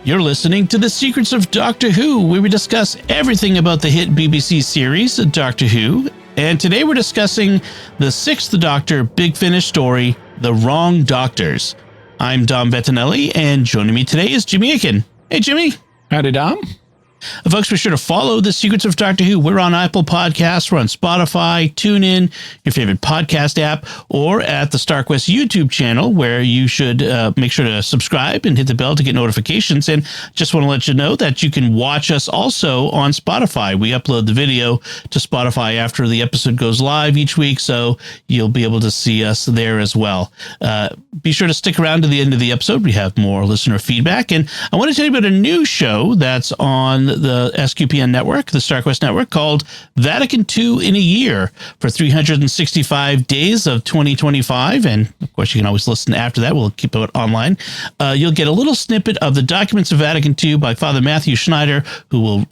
You're listening to The Secrets of Doctor Who, where we discuss everything about the hit BBC series, Doctor Who. And today we're discussing the sixth Doctor Big Finish story, The Wrong Doctors. I'm Dom Bettinelli, and joining me today is Jimmy Akin. Hey, Jimmy. Howdy, Dom. Folks, be sure to follow The Secrets of Doctor Who. We're on Apple Podcasts, we're on Spotify, TuneIn, your favorite podcast app, or at the StarQuest YouTube channel, where you should make sure to subscribe and hit the bell to get notifications. And just want to let you know that you can watch us also on Spotify. We upload the video to Spotify after the episode goes live each week, so you'll be able to see us there as well. Be sure to stick around to the end of the episode. We have more listener feedback. And I want to tell you about a new show that's on the SQPN network, the StarQuest network, called Vatican II in a Year for 365 days of 2025. And of course, you can always listen after that. We'll keep it online. You'll get a little snippet of the documents of Vatican II by Father Matthew Schneider, who will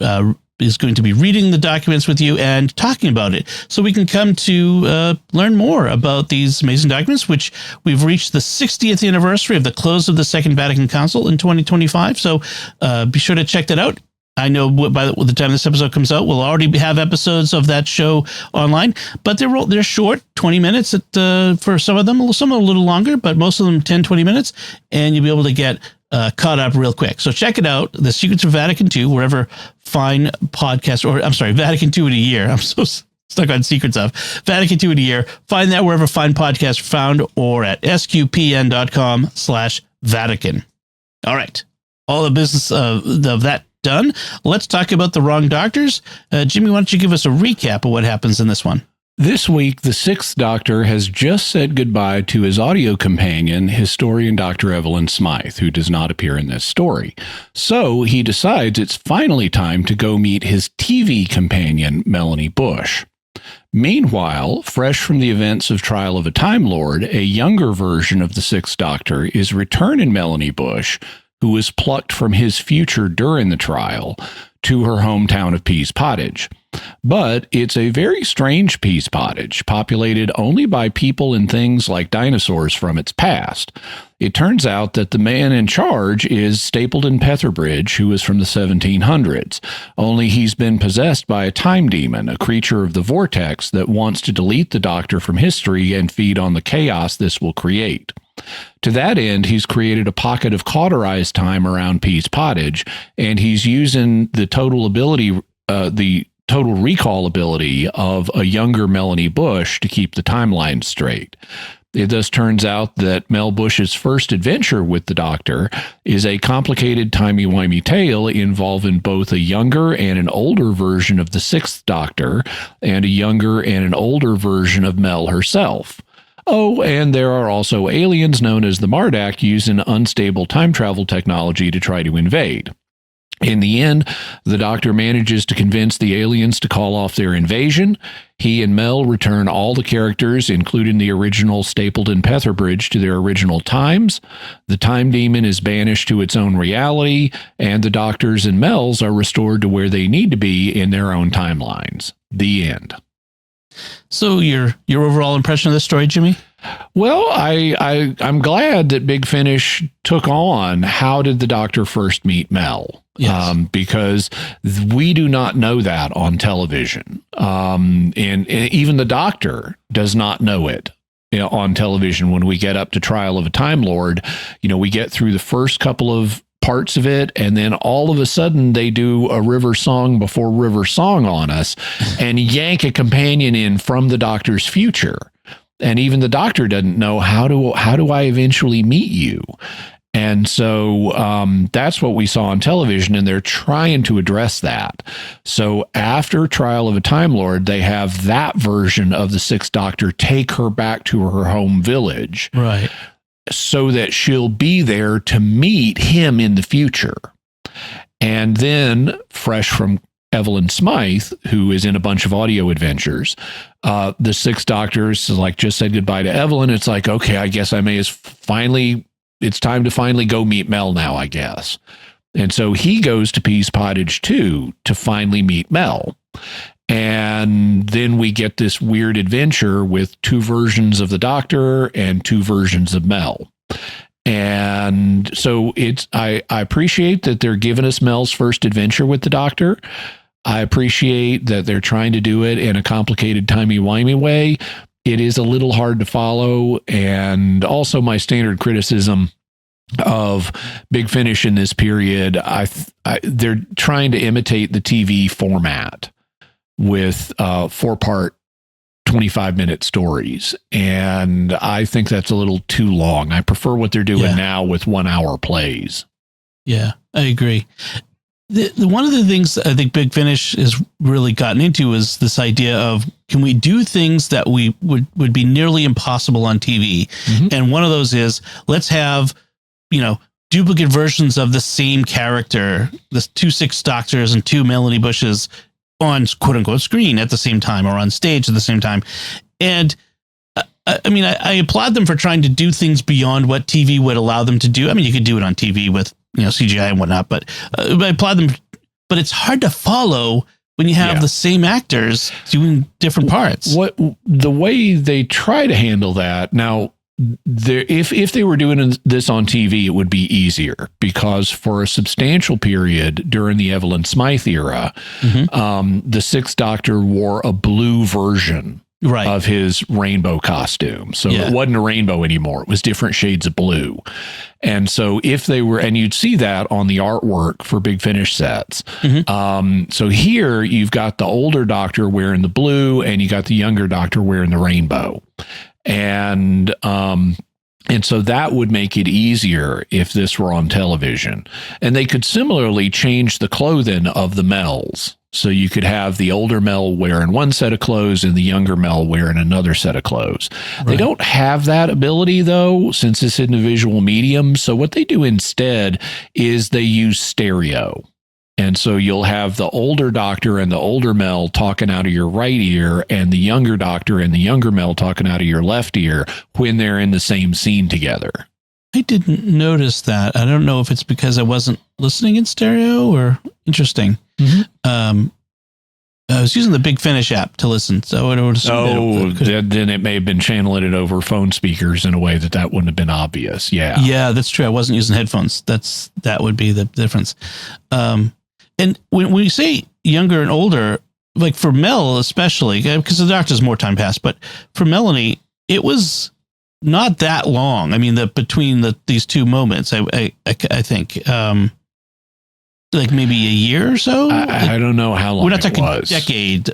is going to be reading the documents with you and talking about it, so we can come to learn more about these amazing documents, which we've reached the 60th anniversary of the close of the Second Vatican Council in 2025. So be sure to check that out. I know by the time this episode comes out, we'll already have episodes of that show online, but they're short, 20 minutes for some of them. Some are a little longer, but most of them 10, 20 minutes, and you'll be able to get caught up real quick. So check it out, The Secrets of Vatican II, wherever fine podcast, or I'm sorry, Vatican II in a Year. I'm so stuck on Secrets of Vatican II in a Year. Find that wherever fine podcasts are found, or at sqpn.com/Vatican. All right. All the business of that done. Let's talk about The Wrong Doctors. Jimmy, why don't you give us a recap of what happens in this one? This week, the sixth Doctor has just said goodbye to his audio companion, historian Dr. Evelyn Smythe, who does not appear in this story. So he decides it's finally time to go meet his TV companion, Melanie Bush. Meanwhile, fresh from the events of Trial of a Time Lord, a younger version of the sixth Doctor is returning Melanie Bush, who was plucked from his future during the trial, to her hometown of Pease Pottage. But it's a very strange Pease Pottage, populated only by people and things like dinosaurs from its past. It turns out that the man in charge is Stapleton Petherbridge, who is from the 1700s, only he's been possessed by a time demon, a creature of the vortex that wants to delete the Doctor from history and feed on the chaos this will create. To that end, he's created a pocket of cauterized time around Pease Pottage, and he's using the total recall ability of a younger Melanie Bush to keep the timeline straight. It thus turns out that Mel Bush's first adventure with the Doctor is a complicated timey-wimey tale involving both a younger and an older version of the sixth Doctor, and a younger and an older version of Mel herself. Oh, and there are also aliens known as the Mardak using unstable time travel technology to try to invade. In the end, the Doctor manages to convince the aliens to call off their invasion. He and Mel return all the characters, including the original Stapleton Petherbridge, to their original times. The time demon is banished to its own reality, and the Doctors and Mels are restored to where they need to be in their own timelines. The end. So your overall impression of this story, Jimmy? Well, I'm glad that Big Finish took on how did the Doctor first meet Mel? Yes. Because we do not know that on television. And even the Doctor does not know it. On television. When we get up to Trial of a Time Lord, we get through the first couple of parts of it, and then all of a sudden they do a River Song before River Song on us and yank a companion in from the Doctor's future. And even the Doctor doesn't know, how do I eventually meet you? And so that's what we saw on television, and they're trying to address that. So after Trial of a Time Lord, they have that version of the sixth Doctor take her back to her home village. Right. So that she'll be there to meet him in the future. And then, fresh from Evelyn Smythe, who is in a bunch of audio adventures, the sixth Doctor's just said goodbye to Evelyn. It's like, okay, I guess it's time to finally go meet Mel now, I guess. And so he goes to Pease Pottage too, to finally meet Mel. And then we get this weird adventure with two versions of the Doctor and two versions of Mel. And And so I appreciate that they're giving us Mel's first adventure with the Doctor. I appreciate that they're trying to do it in a complicated, timey-wimey way. It is a little hard to follow. And also my standard criticism of Big Finish in this period, they're trying to imitate the TV format with 4-part 25-minute stories. And I think that's a little too long. I prefer what they're doing now with 1-hour plays. Yeah, I agree. One of the things I think Big Finish has really gotten into is this idea of, can we do things that we would be nearly impossible on TV? Mm-hmm. And one of those is, let's have, duplicate versions of the same character, the 2 Sixth Doctors and 2 Melanie Bushes on quote unquote screen at the same time, or on stage at the same time. And I applaud them for trying to do things beyond what TV would allow them to do. I mean, you could do it on TV with, CGI and whatnot, but I applaud them. But it's hard to follow when you have the same actors doing different parts. The way they try to handle that now, if they were doing this on TV, it would be easier, because for a substantial period during the Evelyn Smythe era, the 6th Doctor wore a blue version of his rainbow costume. So it wasn't a rainbow anymore. It was different shades of blue. And so if they were, and you'd see that on the artwork for Big Finish sets. So here you've got the older Doctor wearing the blue, and you got the younger Doctor wearing the rainbow. And so that would make it easier if this were on television. And they could similarly change the clothing of the Mels. So you could have the older Mel wearing one set of clothes and the younger Mel wearing another set of clothes. Right. They don't have that ability, though, since it's in the visual medium. So what they do instead is they use stereo. And so you'll have the older Doctor and the older Mel talking out of your right ear, and the younger Doctor and the younger Mel talking out of your left ear when they're in the same scene together. I didn't notice that. I don't know if it's because I wasn't listening in stereo or interesting. I was using the Big Finish app to listen, so I would assume then it may have been channeling it over phone speakers in a way that wouldn't have been obvious. Yeah, that's true. I wasn't using headphones. That would be the difference. And when we say younger and older, like for Mel especially, because the Doctor's more time passed, but for Melanie, it was not that long. I mean, between these two moments, I think, like maybe a year or so. I don't know how long. We're not talking it was. Decade.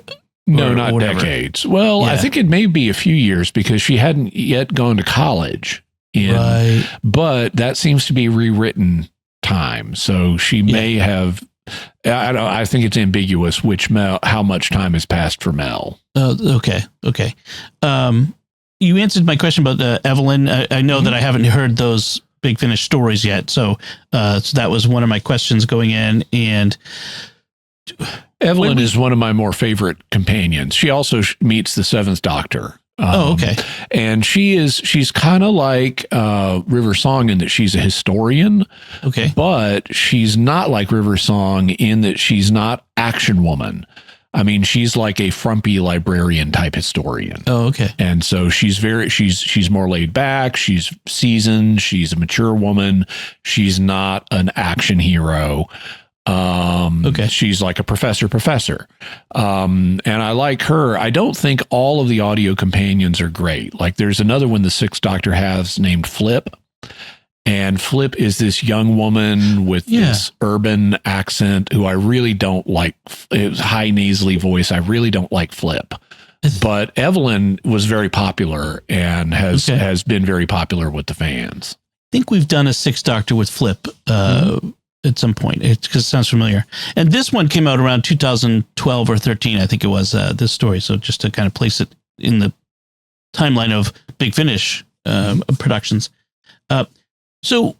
No, not decades. Well, I think it may be a few years, because she hadn't yet gone to college. But that seems to be rewritten time. So she may have. I think it's ambiguous how much time has passed for Mel. Okay. You answered my question about Evelyn. I know that I haven't heard those Big Finish stories yet, so that was one of my questions going in. And Evelyn is one of my more favorite companions. She also meets the 7th Doctor. Okay. And she's kind of like River Song in that she's a historian. Okay. But she's not like River Song in that she's not action woman. I mean, she's like a frumpy librarian type historian. Oh, okay. And so she's more laid back. She's seasoned. She's a mature woman. She's not an action hero. Okay. She's like a professor. And I like her. I don't think all of the audio companions are great. Like there's another one the 6th Doctor has named Flip. And Flip is this young woman with this urban accent who I really don't like. It was high nasally voice. I really don't like Flip. But Evelyn was very popular and has been very popular with the fans. I think we've done a 6th Doctor with Flip at some point. Because it sounds familiar. And this one came out around 2012 or 13, I think it was, this story. So just to kind of place it in the timeline of Big Finish productions. So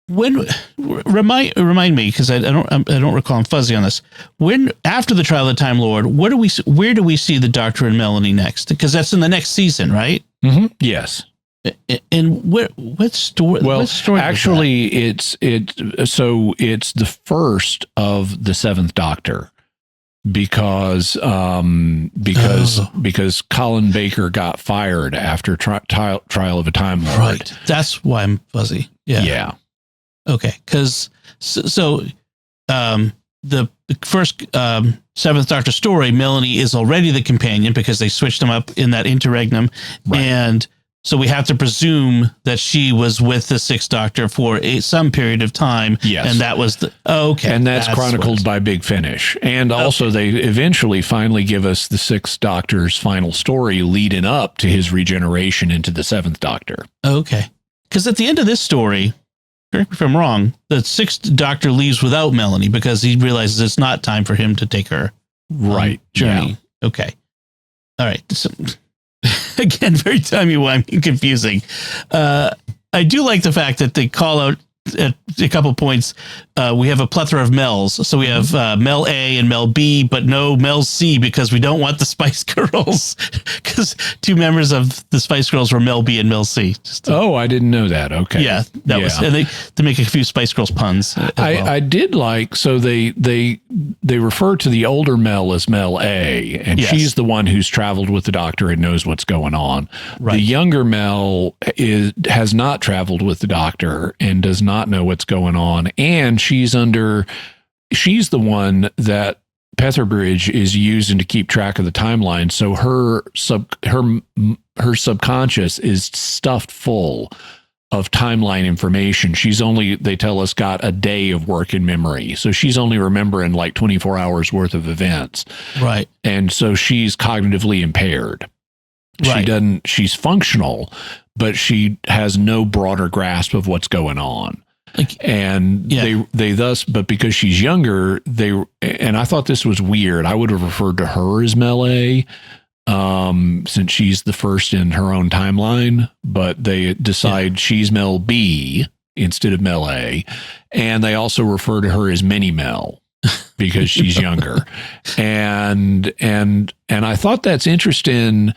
when remind me, because I don't recall, I'm fuzzy on this. When after the Trial of the Time Lord, where do we see the Doctor and Melanie next? Because that's in the next season, right? Yes. And what story? Well, what story actually, it's the first of the 7th Doctor. because Colin Baker got fired after Trial of a Time Lord. Right. That's why I'm fuzzy. Yeah. Yeah. Okay. Because the first Seventh Doctor story, Melanie is already the companion because they switched them up in that interregnum. Right. And so we have to presume that she was with the Sixth Doctor for some period of time. Yes. And that was okay. And that's chronicled by Big Finish. And also they eventually finally give us the Sixth Doctor's final story leading up to his regeneration into the Seventh Doctor. Okay. Because at the end of this story, correct me if I'm wrong, the Sixth Doctor leaves without Melanie because he realizes it's not time for him to take her journey. Yeah. Okay. All right. So, again, very timey-wimey, confusing. I do like the fact that they call out at a couple points. We have a plethora of Mels. So we have Mel A and Mel B, but no Mel C because we don't want the Spice Girls because two members of the Spice Girls were Mel B and Mel C. I didn't know that. Okay. Yeah, that was, and they make a few Spice Girls puns. I did like, so they refer to the older Mel as Mel A, and she's the one who's traveled with the Doctor and knows what's going on. Right. The younger Mel has not traveled with the Doctor and does not know what's going on, and she's the one that Petherbridge is using to keep track of the timeline. So her subconscious is stuffed full of timeline information. She's only, they tell us, got a day of working memory. So she's only remembering like 24 hours worth of events. Right. And so she's cognitively impaired. Right. She's functional, but she has no broader grasp of what's going on. They thus, but because she's younger, and I thought this was weird. I would have referred to her as Mel A, since she's the first in her own timeline, but they decide she's Mel B instead of Mel A. And they also refer to her as Mini Mel because she's younger. And I thought that's interesting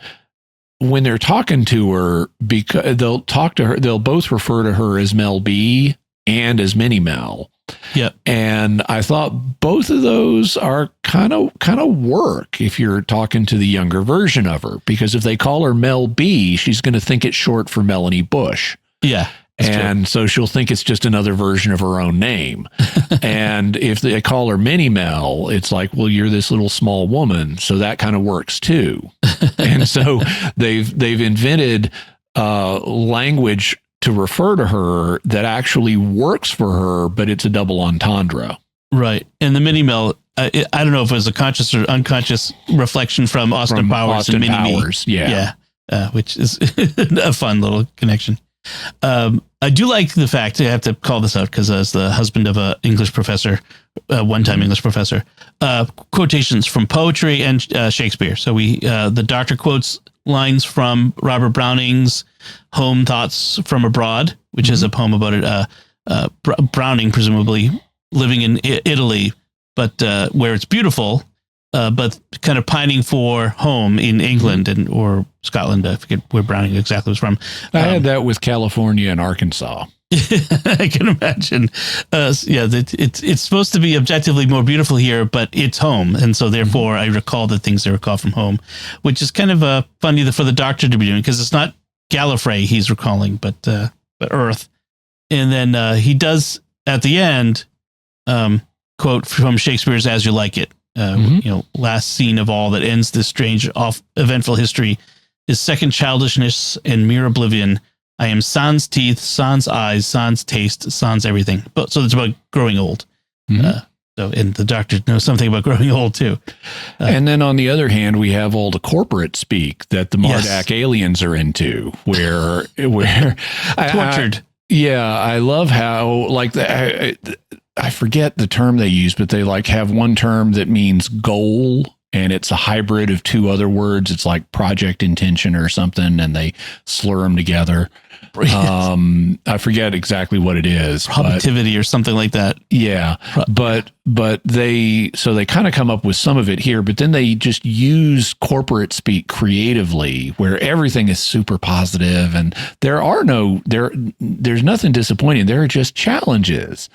when they're talking to her, because they'll talk to her, they'll both refer to her as Mel B and as Mini Mel. Yep. And I thought both of those are kind of work if you're talking to the younger version of her, because if they call her Mel B, she's going to think it's short for Melanie Bush. Yeah. And so she'll think it's just another version of her own name. And if they call her Mini Mel, it's like, well, you're this little small woman. So that kind of works too. And so they've invented language to refer to her that actually works for her, but it's a double entendre. Right. And the Mini Mel, I don't know if it was a conscious or unconscious reflection from Austin Powers and Mini Powers. Yeah. Which is a fun little connection. I do like the fact, I have to call this out because as the husband of a English professor, one-time English professor, quotations from poetry and Shakespeare. So the Doctor quotes lines from Robert Browning's Home Thoughts from Abroad, which is a poem about Browning, presumably living in Italy, but where it's beautiful, but kind of pining for home in England or Scotland. I forget where Browning exactly was from. I had that with California and Arkansas. I can imagine. It's supposed to be objectively more beautiful here, but it's home. And so therefore I recall the things I recall from home, which is kind of funny for the Doctor to be doing, because it's not Gallifrey he's recalling, but Earth. And then he does at the end quote from Shakespeare's As You Like It. Last scene of all that ends this strange, eventful history is second childishness and mere oblivion. I am sans teeth, sans eyes, sans taste, sans everything. But so it's about growing old. And the Doctor knows something about growing old too. And then on the other hand, we have all the corporate speak that the Mardak aliens are into, where tortured. I love how I forget the term they use, but they have one term that means goal, and it's a hybrid of two other words. It's like project intention or something, and they slur them together. I forget exactly what it is. Productivity or something like that. Yeah. But they kind of come up with some of it here, but then they just use corporate speak creatively where everything is super positive and there's nothing disappointing. There are just challenges,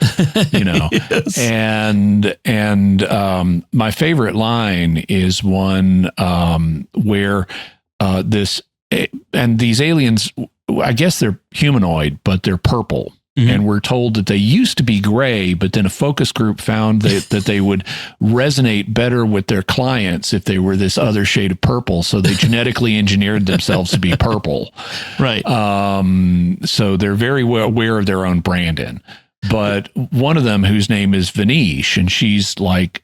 Yes. And my favorite line is one where these aliens, I guess they're humanoid, but they're purple. Mm-hmm. And we're told that they used to be gray, but then a focus group found that they would resonate better with their clients if they were this other shade of purple. So they genetically engineered themselves to be purple. Right. So they're very well aware of their own branding. But one of them, whose name is Vanish, and she's like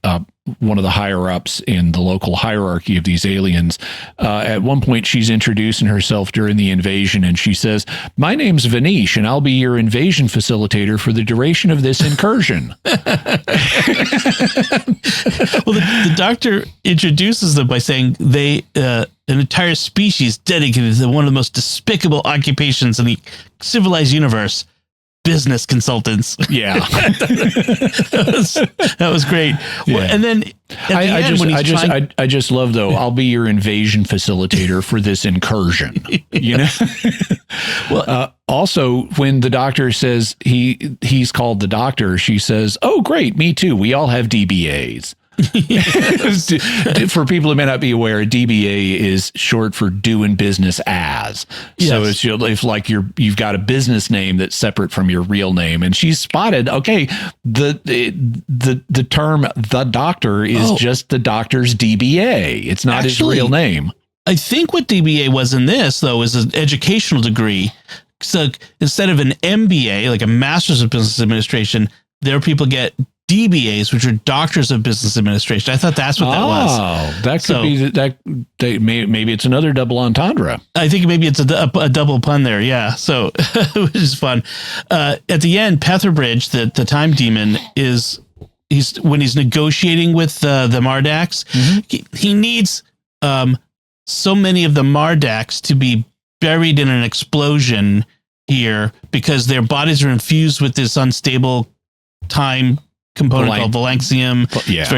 one of the higher ups in the local hierarchy of these aliens. At one point, she's introducing herself during the invasion, and she says, "My name's Vanish, and I'll be your invasion facilitator for the duration of this incursion." Well, the doctor introduces them by saying an entire species dedicated to one of the most despicable occupations in the civilized universe. Business consultants. Yeah. that was great. Yeah. Well, and then I just love though, I'll be your invasion facilitator for this incursion. Well, also when the doctor says he's called the doctor, she says, "Oh, great. Me too. We all have DBAs." For people who may not be aware, DBA is short for doing business as. Yes. So it's like you've got a business name that's separate from your real name, and she's spotted. Okay, the term "the doctor" is just the doctor's DBA. It's not his real name. I think what DBA was in this though is an educational degree. So instead of an MBA, like a Master's of Business Administration, there people get DBAs, which are Doctors of Business Administration. I thought that's what that was. Oh, that could be that. Maybe it's another double entendre. I think maybe it's a double pun there. Yeah. So which is fun. At the end, Petherbridge, the time demon, when he's negotiating with the Mardaks, mm-hmm. he needs so many of the Mardaks to be buried in an explosion here because their bodies are infused with this unstable time component called Valancium. Yeah. It's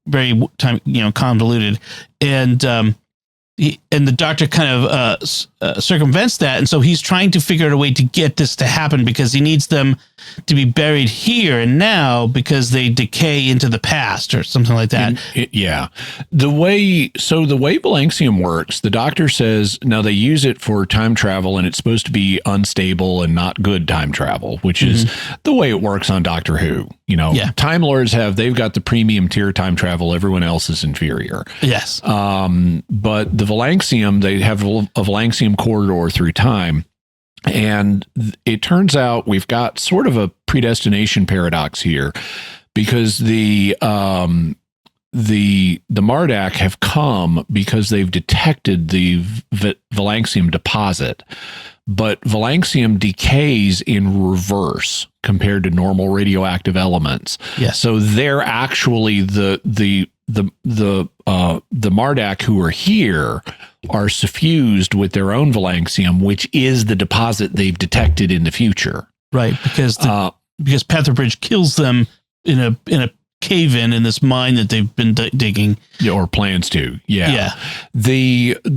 very time, convoluted. And the doctor kind of circumvents that. And so he's trying to figure out a way to get this to happen because he needs them to be buried here and now because they decay into the past or something like that. Yeah. The way Valancium works, the doctor says, now they use it for time travel and it's supposed to be unstable and not good time travel, which is the way it works on Doctor Who. Time Lords they've got the premium tier time travel. Everyone else is inferior. Yes. But the Valancium, they have a Valancium corridor through time. And it turns out we've got sort of a predestination paradox here because the Mardak have come because they've detected the Valancium deposit, but Valancium decays in reverse compared to normal radioactive elements. Yes. So they're actually the Mardak who are here are suffused with their own Valancium, which is the deposit they've detected in the future. Right, because Petherbridge kills them in a cave-in in this mine that they've been digging. Or plans to. Yeah.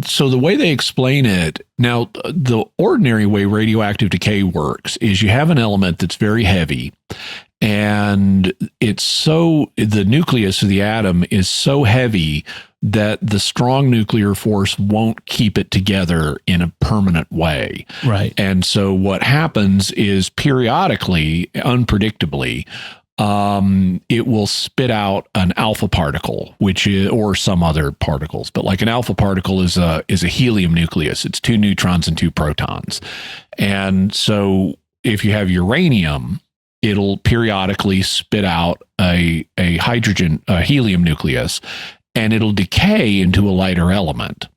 So the way they explain it, now the ordinary way radioactive decay works is you have an element that's very heavy and the nucleus of the atom is so heavy that the strong nuclear force won't keep it together in a permanent way. Right. And so what happens is periodically, unpredictably, it will spit out an alpha particle, or some other particles, but like an alpha particle is a helium nucleus. It's 2 neutrons and 2 protons. And so if you have uranium, it'll periodically spit out a helium nucleus, and it'll decay into a lighter element.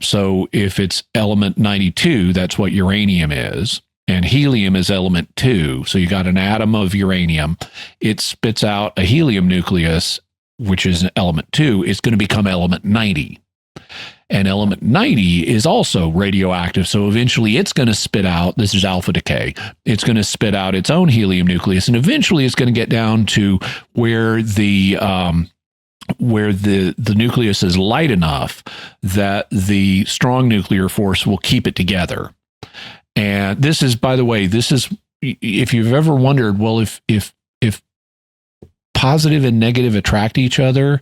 So if it's element 92, that's what uranium is. And helium is element 2. So you got an atom of uranium. It spits out a helium nucleus, which is an element 2. It's going to become element 90. And element 90 is also radioactive. So eventually it's going to spit out, this is alpha decay, it's going to spit out its own helium nucleus. And eventually it's going to get down to where the nucleus is light enough that the strong nuclear force will keep it together. And this is, by the way, if you've ever wondered, well, if positive and negative attract each other,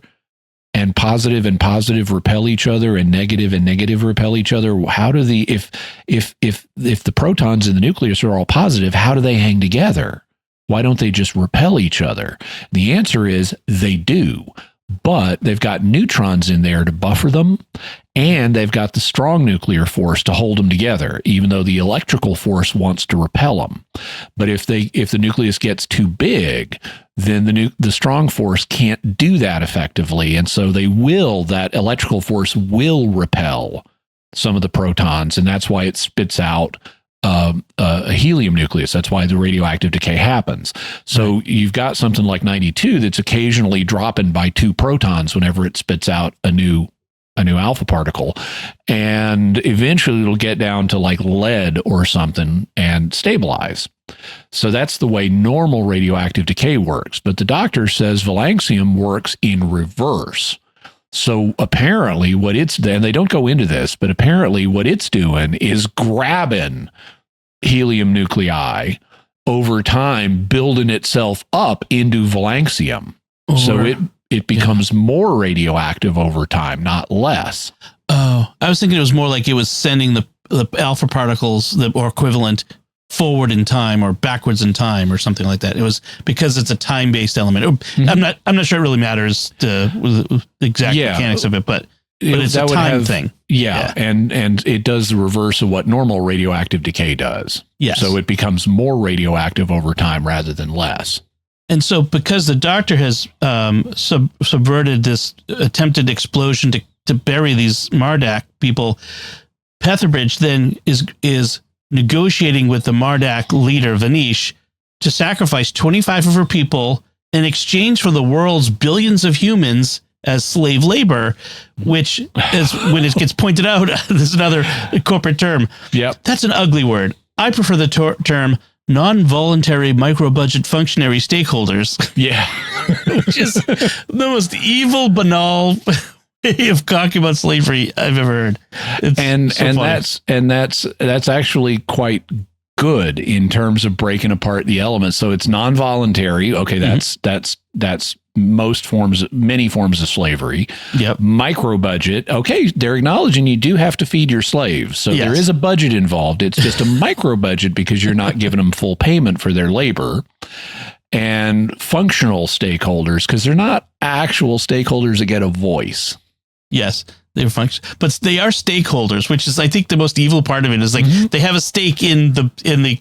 and positive repel each other, and negative repel each other, how do if the protons in the nucleus are all positive, how do they hang together? Why don't they just repel each other? The answer is they do. But they've got neutrons in there to buffer them, and they've got the strong nuclear force to hold them together, even though the electrical force wants to repel them. But if the nucleus gets too big, then the strong force can't do that effectively, and so that electrical force will repel some of the protons, and that's why it spits out a helium nucleus. That's why the radioactive decay happens. So you've got something like 92 that's occasionally dropping by 2 protons whenever it spits out a new alpha particle, and eventually it'll get down to like lead or something and stabilize. So that's the way normal radioactive decay works. But the doctor says valancium works in reverse. So apparently what it's done, they don't go into this, but apparently what it's doing is grabbing helium nuclei over time, building itself up into valancium. So it becomes more radioactive over time, not less. Oh, I was thinking it was more like it was sending the alpha particles or equivalent forward in time or backwards in time or something like that. It was because it's a time-based element. I'm not sure it really matters the exact mechanics of it, but it's a time thing. Yeah. And it does the reverse of what normal radioactive decay does. Yes. So it becomes more radioactive over time rather than less. And so because the doctor has subverted this attempted explosion to bury these Mardak people, Petherbridge then is negotiating with the Mardak leader, Vanish, to sacrifice 25 of her people in exchange for the world's billions of humans as slave labor, which is, when it gets pointed out, there's another corporate term. Yep. That's an ugly word. I prefer the term non-voluntary micro-budget functionary stakeholders. Yeah. Which is the most evil, banal way of talking about slavery I've ever heard. That's actually quite good in terms of breaking apart the elements. So it's non-voluntary. Okay, that's many forms of slavery. Yep. Micro budget. Okay, they're acknowledging you do have to feed your slaves. So there is a budget involved. It's just a micro budget because you're not giving them full payment for their labor. And functional stakeholders, because they're not actual stakeholders that get a voice. Yes, they're but they are stakeholders, which is, I think, the most evil part of it is like they have a stake in the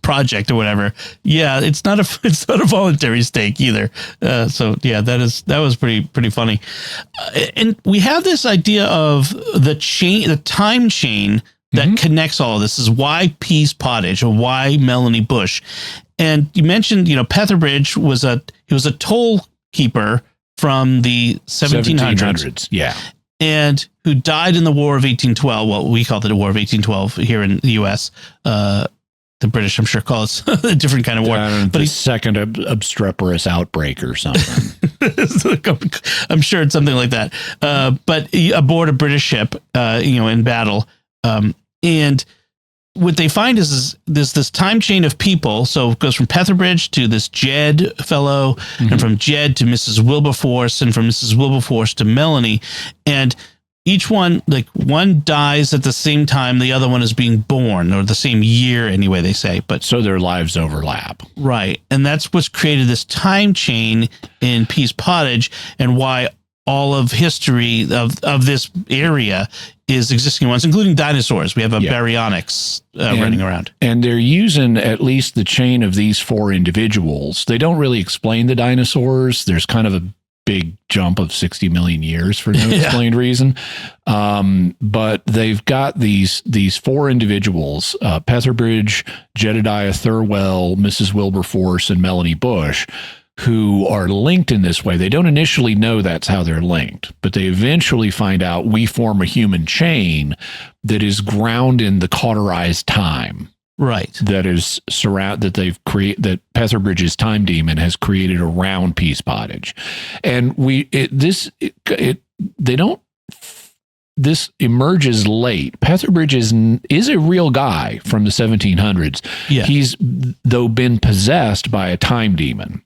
project or whatever. Yeah, it's not a voluntary stake either. That was pretty funny. And we have this idea of the time chain that connects all of this. Is why Pease Pottage or why Melanie Bush. And you mentioned, Petherbridge was a toll keeper from the 1700s. Yeah. And who died in the War of 1812. Well, we call it the War of 1812 here in the U.S. The British, I'm sure, call it a different kind of war. But he's second obstreperous outbreak or something. I'm sure it's something like that. But aboard a British ship, in battle. And what they find is this time chain of people. So it goes from Petherbridge to this Jed fellow, and from Jed to Mrs. Wilberforce, and from Mrs. Wilberforce to Melanie. And each one, one dies at the same time the other one is being born, or the same year anyway, they say. But so their lives overlap. Right. And that's what's created this time chain in Pease Pottage, and why all of history of this area is existing ones, including dinosaurs. We have a baryonyx running around. And they're using at least the chain of these 4 individuals. They don't really explain the dinosaurs. There's kind of a big jump of 60 million years for no explained reason. But they've got these 4 individuals, Petherbridge, Jedediah Thirlwell, Mrs. Wilberforce, and Melanie Bush, who are linked in this way. They don't initially know that's how they're linked, but they eventually find out we form a human chain that is ground in the cauterized time. Right. That is that they've created, that Petherbridge's time demon has created around Pease Pottage. And this emerges late. Petherbridge is a real guy from the 1700s. Yeah. He's, though, been possessed by a time demon.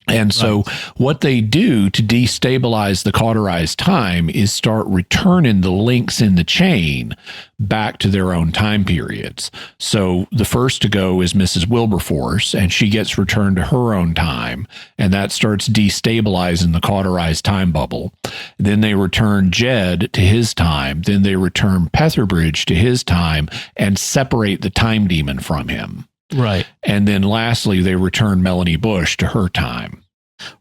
And so what they do to destabilize the cauterized time is start returning the links in the chain back to their own time periods. So the first to go is Mrs. Wilberforce, and she gets returned to her own time, and that starts destabilizing the cauterized time bubble. Then they return Jed to his time. Then they return Petherbridge to his time and separate the time demon from him. Right. And then lastly, they return Melanie Bush to her time.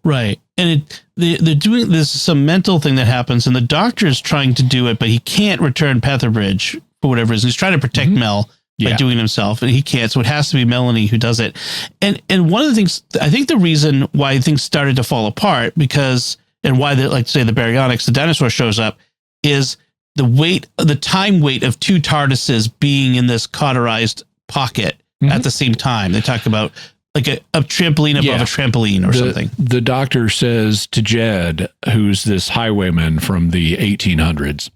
Right. And they're doing this, some mental thing that happens, and the doctor is trying to do it, but he can't return Petherbridge for whatever reason. He's trying to protect Mel by doing it himself, and he can't. So it has to be Melanie who does it. And one of the things, I think the reason why things started to fall apart, and why like say the baryonyx, the dinosaur shows up, is the time weight of two TARDISes being in this cauterized pocket at the same time. They talk about like a trampoline above a trampoline or something. The doctor says to Jed, who's this highwayman from the 1800s,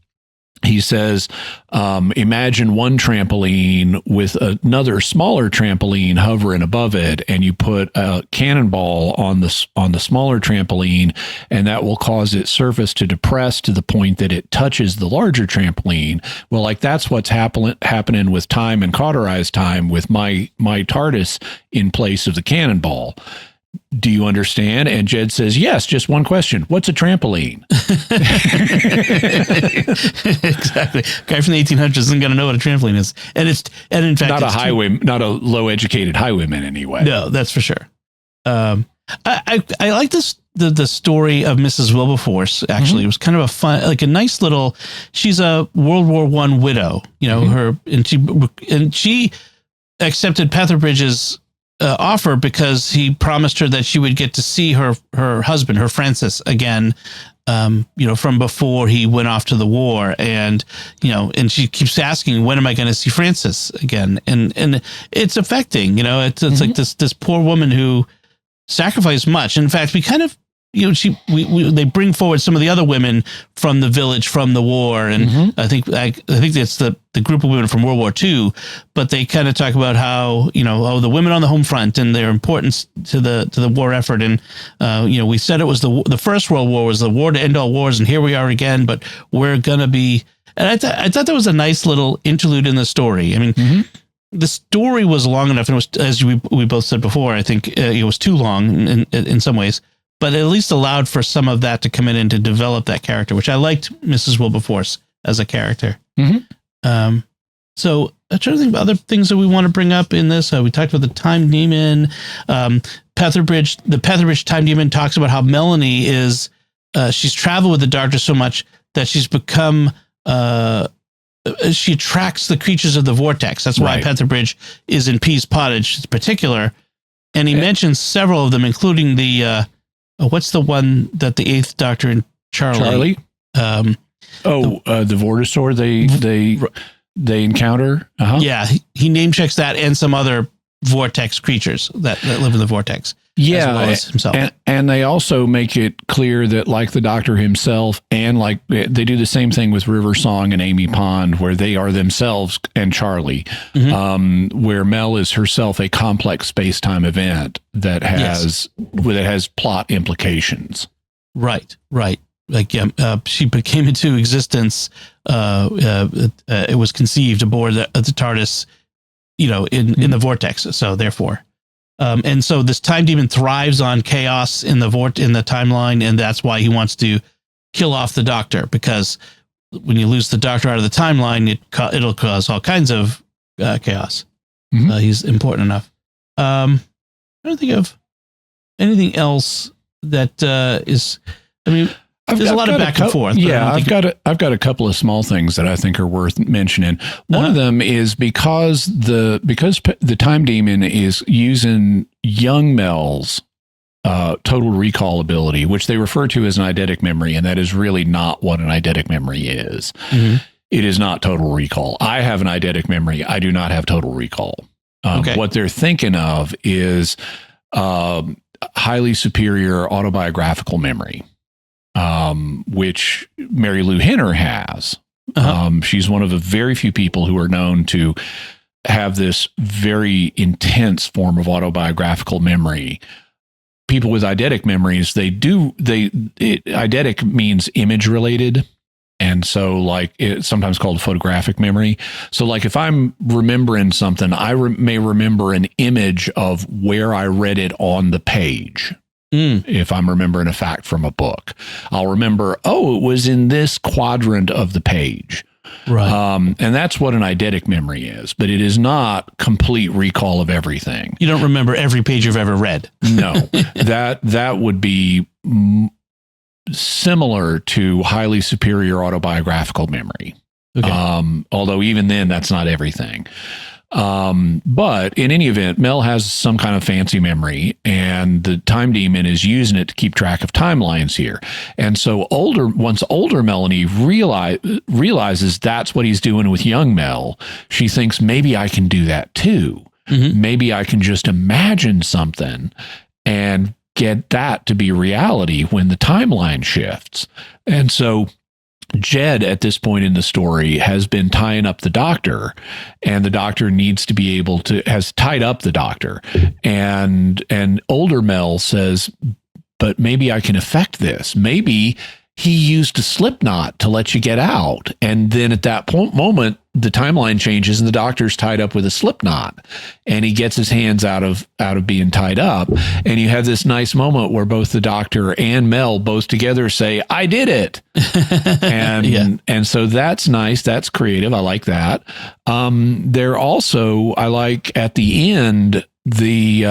he says, imagine one trampoline with another smaller trampoline hovering above it, and you put a cannonball on the smaller trampoline, and that will cause its surface to depress to the point that it touches the larger trampoline. Well, like that's what's happening with time and cauterized time with my TARDIS in place of the cannonball. Do you understand? And Jed says, yes, just one question. What's a trampoline? Exactly. Guy from the 1800s isn't going to know what a trampoline is. And in fact, not a low educated highwayman anyway. No, that's for sure. I like this, the story of Mrs. Wilberforce. Actually, it was kind of a fun, like a nice little, she's a World War I widow, and she accepted Petherbridge's offer because he promised her that she would get to see her husband, her Francis, again, from before he went off to the war. And she keeps asking, when am I going to see Francis again? And it's affecting, it's like this poor woman who sacrificed much. In fact, we kind of, they bring forward some of the other women from the village, from the war. And I think it's the group of women from World War II, but they kind of talk about how, the women on the home front and their importance to the war effort. And, we said it was the First World War was the war to end all wars. And here we are again, but we're going to be, and I thought that was a nice little interlude in the story. I mean, the story was long enough, and it was, as we both said before, I think it was too long in some ways, but at least allowed for some of that to come in and to develop that character, which I liked Mrs. Wilberforce as a character. So I'm trying to think of other things that we want to bring up in this. We talked about the time demon. Petherbridge, the Petherbridge time demon talks about how Melanie is, she's traveled with the doctor so much that she's become, she attracts the creatures of the vortex. That's why Petherbridge is in Pease Pottage in particular. And he mentions several of them, including the, what's the one that the Eighth Doctor and Charlie? The Vortisaur they encounter. Yeah, he name checks that and some other vortex creatures that live in the vortex. Yeah, as well as himself. And they also make it clear that, like the Doctor himself, and like they do the same thing with River Song and Amy Pond, where they are themselves, and Charlie, where Mel is herself a complex space-time event that has plot implications. Right. Like she came into existence. It was conceived aboard the TARDIS, in the vortex. So therefore. And so this time demon thrives on chaos in the timeline, and that's why he wants to kill off the Doctor, because when you lose the Doctor out of the timeline, it'll cause all kinds of chaos. He's important enough. I don't think of anything else that is. I mean, there's a lot of back and forth. Yeah, I've got a couple of small things that I think are worth mentioning. One of them is because the time demon is using young Mels total recall ability, which they refer to as an eidetic memory, and that is really not what an eidetic memory is. Mm-hmm. It is not total recall. I have an eidetic memory. I do not have total recall. What they're thinking of is highly superior autobiographical memory, which Mary Lou Henner has. She's one of the very few people who are known to have this very intense form of autobiographical memory. People with eidetic memories, eidetic means image related. And so like it's sometimes called photographic memory. So like if I'm remembering something, I may remember an image of where I read it on the page. If I'm remembering a fact from a book, I'll remember, it was in this quadrant of the page. Right. And that's what an eidetic memory is, but it is not complete recall of everything. You don't remember every page you've ever read. No, that would be similar to highly superior autobiographical memory. Okay. Although even then, that's not everything. But in any event, Mel has some kind of fancy memory, and the time demon is using it to keep track of timelines here. And so once older Melanie realizes that's what he's doing with young Mel, she thinks maybe I can do that too. Mm-hmm. Maybe I can just imagine something and get that to be reality when the timeline shifts. And so Jed, at this point in the story, has been tying up the doctor, and the doctor needs to be able to, has tied up the doctor. And older Mel says, but maybe I can affect this. Maybe he used a slip knot to let you get out. And then at that moment, the timeline changes and the doctor's tied up with a slip knot, and he gets his hands out of being tied up. And you have this nice moment where both the doctor and Mel both together say, I did it. And so that's nice. That's creative. I like that. They're also, I like at the end, the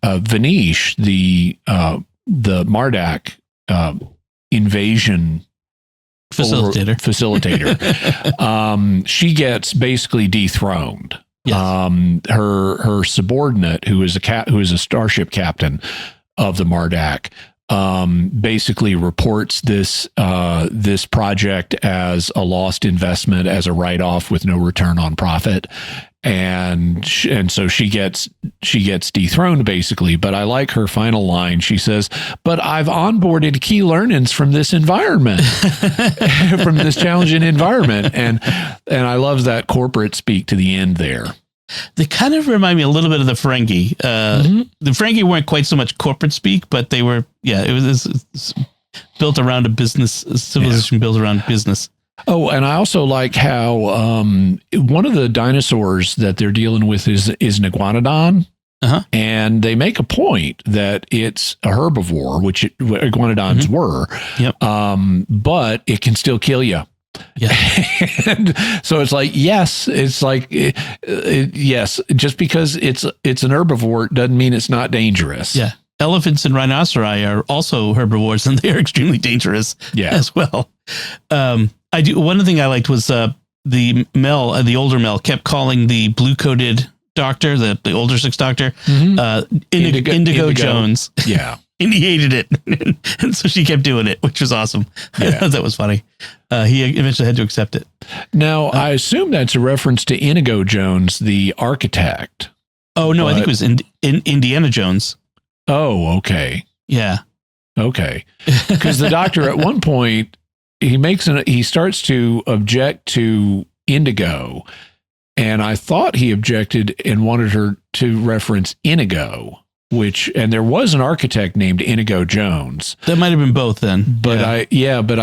Vanish, the Mardak invasion facilitator. She gets basically dethroned. Yes. Her subordinate, who is a starship captain of the Mardak, basically reports this project as a lost investment, as a write-off with no return on profit. And so she gets dethroned basically. But I like her final line. She says, but I've onboarded key learnings from this environment, from this challenging environment. And I love that corporate speak to the end there. They kind of remind me a little bit of the Ferengi. The Ferengi weren't quite so much corporate speak, but they were, it was built around a business, a civilization built around business. Oh, and I also like how one of the dinosaurs that they're dealing with is an iguanodon. And they make a point that it's a herbivore, which iguanodons were, but it can still kill you. Yeah. And so it's like, yes, just because it's an herbivore doesn't mean it's not dangerous. Yeah. Elephants and rhinoceri are also herbivores, and they are extremely dangerous as well. One thing I liked was the older Mel kept calling the blue-coated doctor, the older sixth doctor, Indigo Jones. Yeah. And he hated it. And so she kept doing it, which was awesome. Yeah. I thought that was funny. He eventually had to accept it. Now, I assume that's a reference to Inigo Jones, the architect. Oh, no, I think it was Indiana Jones. Oh, okay. Yeah. Okay. Because the doctor at one point, he starts to object to Indigo, and I thought he objected and wanted her to reference Inigo, and there was an architect named Inigo Jones. That might have been both then. But I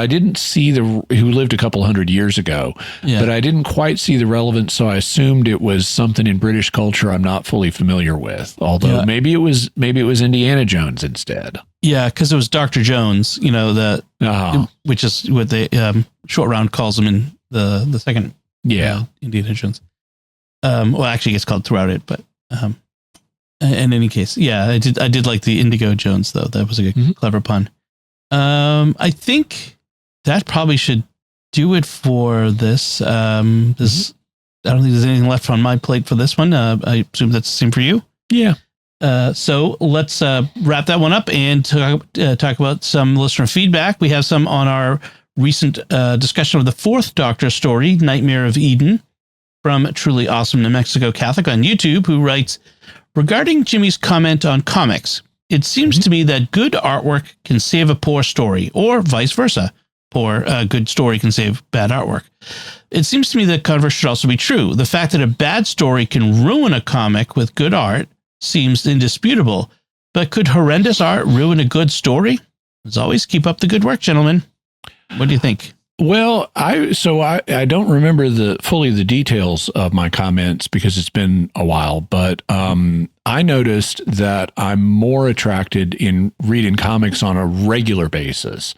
didn't see who lived a couple hundred years ago, but I didn't quite see the relevance. So I assumed it was something in British culture I'm not fully familiar with, although maybe it was Indiana Jones instead. Yeah. Cause it was Dr. Jones, which is what the Short Round calls him in the second, Indiana Jones. Well, actually it's called throughout it, but, in any case, I did like the Indigo Jones though. That was a good, clever pun. I think that probably should do it for this. I don't think there's anything left on my plate for this one. I assume that's the same for you. Yeah. So let's wrap that one up and talk about some listener feedback. We have some on our recent discussion of the Fourth Doctor story, Nightmare of Eden, from Truly Awesome New Mexico Catholic on YouTube, who writes, regarding Jimmy's comment on comics, it seems to me that good artwork can save a poor story, or vice versa. Good story can save bad artwork. It seems to me that converse should also be true. The fact that a bad story can ruin a comic with good art seems indisputable, but could horrendous art ruin a good story? As always, keep up the good work, gentlemen. What do you think? Well, I don't remember fully the details of my comments because it's been a while, but I noticed that I'm more attracted in reading comics on a regular basis.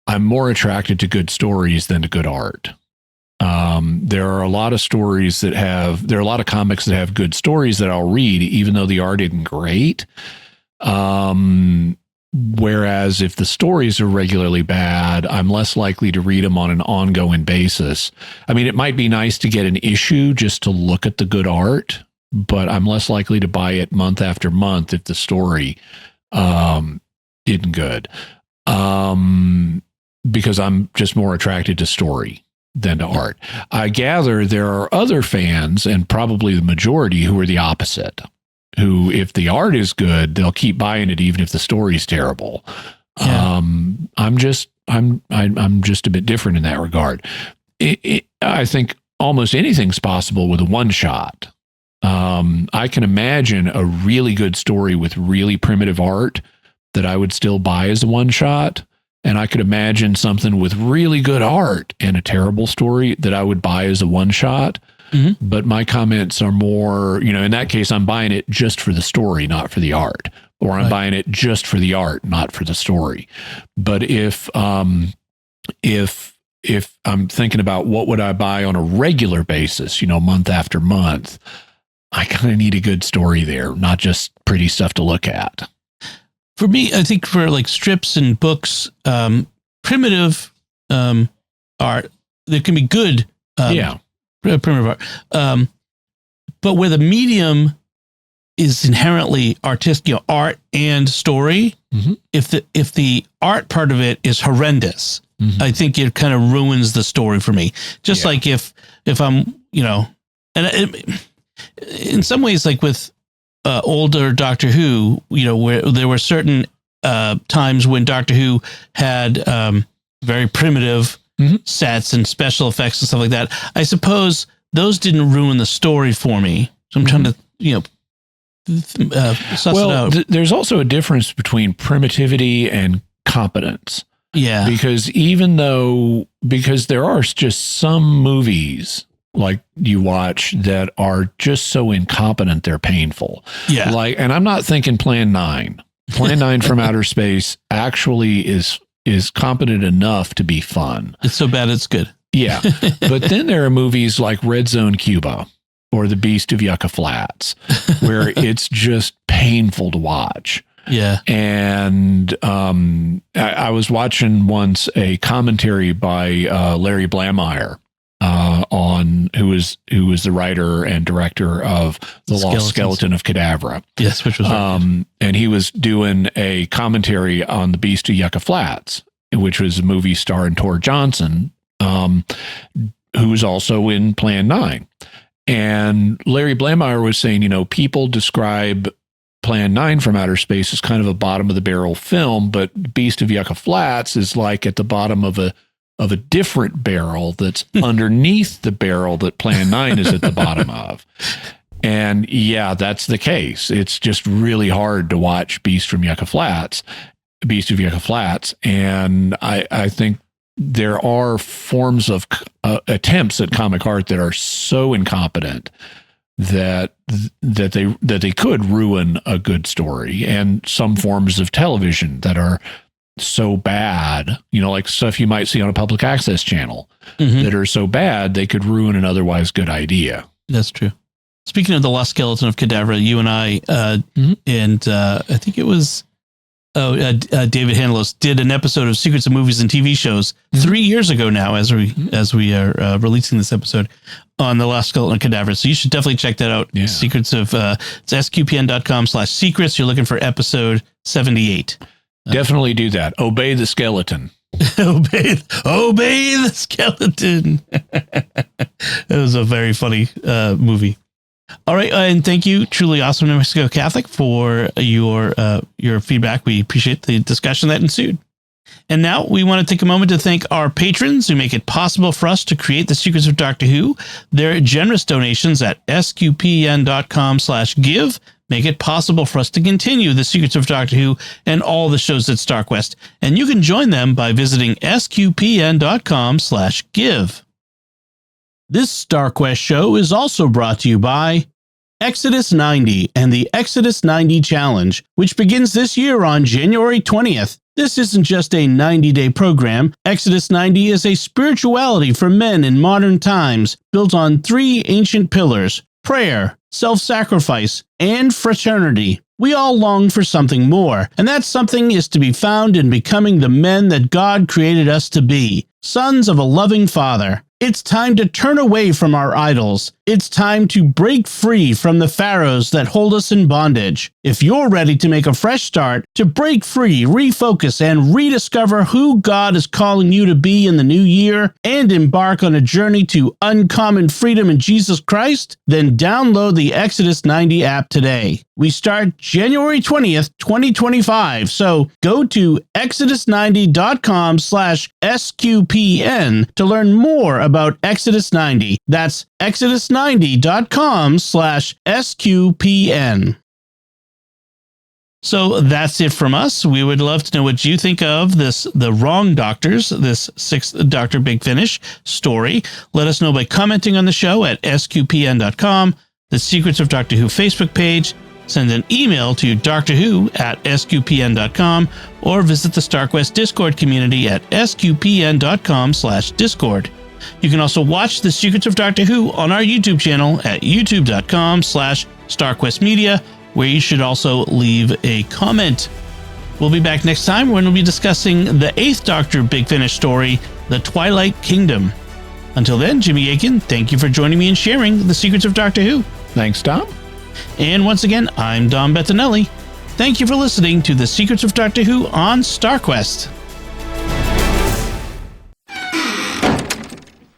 I'm more attracted to good stories than to good art. There are a lot of comics that have good stories that I'll read, even though the art isn't great. Whereas if the stories are regularly bad, I'm less likely to read them on an ongoing basis. I mean, it might be nice to get an issue just to look at the good art, but I'm less likely to buy it month after month if the story isn't good. Because I'm just more attracted to story than to art. I gather there are other fans, and probably the majority, who are the opposite, who, if the art is good, they'll keep buying it even if the story's terrible. Yeah. I'm just a bit different in that regard. I think almost anything's possible with a one shot. I can imagine a really good story with really primitive art that I would still buy as a one shot. And I could imagine something with really good art and a terrible story that I would buy as a one shot. Mm-hmm. But my comments are more, in that case, I'm buying it just for the story, not for the art, or I'm buying it just for the art, not for the story. But if I'm thinking about what would I buy on a regular basis, month after month, I kind of need a good story there, not just pretty stuff to look at. For me, I think for like strips and books, primitive art, there can be good primitive art. But where the medium is inherently artistic, art and story, mm-hmm. if the art part of it is horrendous, mm-hmm. I think it kind of ruins the story for me. Just like if I'm, in some ways, like with older Doctor Who, where there were certain times when Doctor Who had very primitive mm-hmm. sets and special effects and stuff like that. I suppose those didn't ruin the story for me. So I'm trying to, suss it out. There's also a difference between primitivity and competence. Yeah. Because there are just some movies like you watch that are just so incompetent they're painful. Yeah. And I'm not thinking Plan 9. Plan 9 from Outer Space actually is competent enough to be fun. It's so bad it's good. Yeah. But then there are movies like Red Zone Cuba or The Beast of Yucca Flats where it's just painful to watch. Yeah. And I was watching once a commentary by Larry Blameyer, who was the writer and director of The Lost Skeleton of Cadavra. Yes, which was and he was doing a commentary on The Beast of Yucca Flats, which was a movie starring Tor Johnson, who's also in Plan 9. And Larry Blameyer was saying, people describe Plan 9 from Outer Space as kind of a bottom of the barrel film, but Beast of Yucca Flats is like at the bottom of a different barrel that's underneath the barrel that Plan 9 is at the bottom of. And yeah, that's the case. It's just really hard to watch Beast of Yucca Flats. And I think there are forms of attempts at comic art that are so incompetent that they could ruin a good story, and some forms of television that are so bad, like stuff you might see on a public access channel mm-hmm. that are so bad they could ruin an otherwise good idea. That's true. Speaking of The Lost Skeleton of Cadavra, you and I mm-hmm. and I think it was David Hanlos did an episode of Secrets of Movies and TV Shows 3 years ago now, as we are releasing this episode on the Lost Skeleton Cadaver. So you should definitely check that out. Yeah. Secrets of it's sqpn.com/secrets. You're looking for episode 78. Definitely do that. Obey the skeleton. Obey the skeleton. It was a very funny movie. All right, and thank you, Truly Awesome New Mexico Catholic, for your feedback. We appreciate the discussion that ensued. And now we want to take a moment to thank our patrons who make it possible for us to create the Secrets of Doctor Who. Their generous donations at sqpn.com/give make it possible for us to continue the Secrets of Doctor Who and all the shows at StarQuest. And you can join them by visiting sqpn.com/give. This StarQuest show is also brought to you by Exodus 90 and the Exodus 90 Challenge, which begins this year on January 20th. This isn't just a 90-day program. Exodus 90 is a spirituality for men in modern times, built on 3 ancient pillars: prayer, self-sacrifice, and fraternity. We all long for something more, and that something is to be found in becoming the men that God created us to be, sons of a loving Father. It's time to turn away from our idols. It's time to break free from the pharaohs that hold us in bondage. If you're ready to make a fresh start, to break free, refocus, and rediscover who God is calling you to be in the new year, and embark on a journey to uncommon freedom in Jesus Christ, then download the Exodus 90 app today. We start January 20th, 2025, so go to exodus90.com/SQPN to learn more about Exodus 90. That's exodus90.com/SQPN. So that's it from us. We would love to know what you think of the Wrong Doctors, this 6th Doctor Big Finish story. Let us know by commenting on the show at sqpn.com, the Secrets of Doctor Who Facebook page. Send an email to drwho@sqpn.com, or visit the StarQuest Discord community at sqpn.com/discord. You can also watch The Secrets of Doctor Who on our YouTube channel at youtube.com/StarQuestMedia, where you should also leave a comment. We'll be back next time when we'll be discussing the 8th Doctor Big Finish story, The Twilight Kingdom. Until then, Jimmy Akin, thank you for joining me and sharing The Secrets of Doctor Who. Thanks, Tom. And once again, I'm Dom Bettinelli. Thank you for listening to The Secrets of Doctor Who on StarQuest.